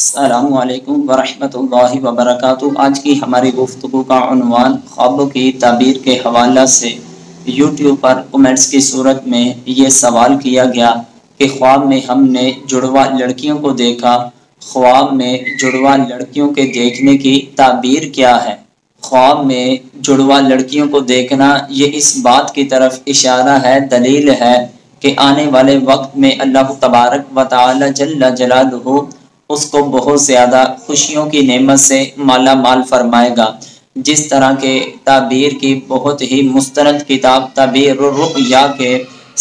السلام علیکم ورحمۃ اللہ وبرکاتہ۔ آج کی ہماری گفتگو کا عنوان خوابوں کی تعبیر کے حوالہ سے یوٹیوب پر کمنٹس کی صورت میں یہ سوال کیا گیا کہ خواب میں ہم نے جڑواں لڑکیوں کو دیکھا، خواب میں جڑواں لڑکیوں کے دیکھنے کی تعبیر کیا ہے؟ خواب میں جڑواں لڑکیوں کو دیکھنا یہ اس بات کی طرف اشارہ ہے، دلیل ہے کہ آنے والے وقت میں اللہ تبارک و تعالی جل جلالہ اس کو بہت زیادہ خوشیوں کی نعمت سے مالا مال فرمائے گا۔ جس طرح کے تعبیر کی بہت ہی مستند کتاب تعبیر الرؤیا کے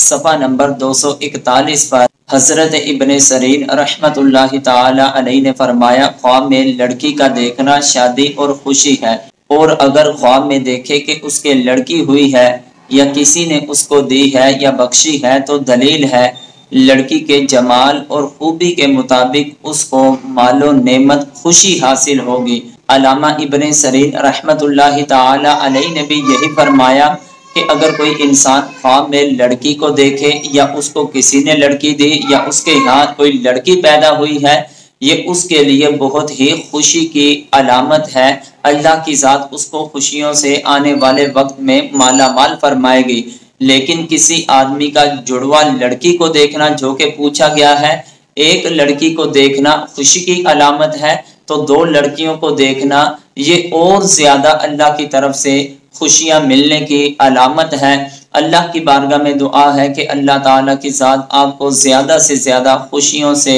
صفحہ نمبر 241 پر حضرت ابن سیرین رحمت اللہ تعالی علیہ نے فرمایا، خواب میں لڑکی کا دیکھنا شادی اور خوشی ہے، اور اگر خواب میں دیکھے کہ اس کے لڑکی ہوئی ہے یا کسی نے اس کو دی ہے یا بخشی ہے تو دلیل ہے لڑکی کے جمال اور خوبی کے مطابق اس کو مال و نعمت خوشی حاصل ہوگی۔ علامہ ابن سیرین رحمت اللہ تعالی علیہ نے بھی یہی فرمایا کہ اگر کوئی انسان خواب میں لڑکی کو دیکھے یا اس کو کسی نے لڑکی دی یا اس کے یہاں کوئی لڑکی پیدا ہوئی ہے، یہ اس کے لیے بہت ہی خوشی کی علامت ہے۔ اللہ کی ذات اس کو خوشیوں سے آنے والے وقت میں مالا مال فرمائے گی۔ لیکن کسی آدمی کا جڑواں لڑکی کو دیکھنا، جو کہ پوچھا گیا ہے، ایک لڑکی کو دیکھنا خوشی کی علامت ہے تو دو لڑکیوں کو دیکھنا یہ اور زیادہ اللہ کی طرف سے خوشیاں ملنے کی علامت ہے۔ اللہ کی بارگاہ میں دعا ہے کہ اللہ تعالیٰ کی ذات آپ کو زیادہ سے زیادہ خوشیوں سے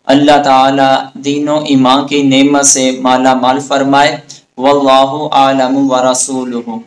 اللہ تعالیٰ دین و ایمان کی نعمت سے مالا مال فرمائے۔ واللہ اعلم ورسولہ۔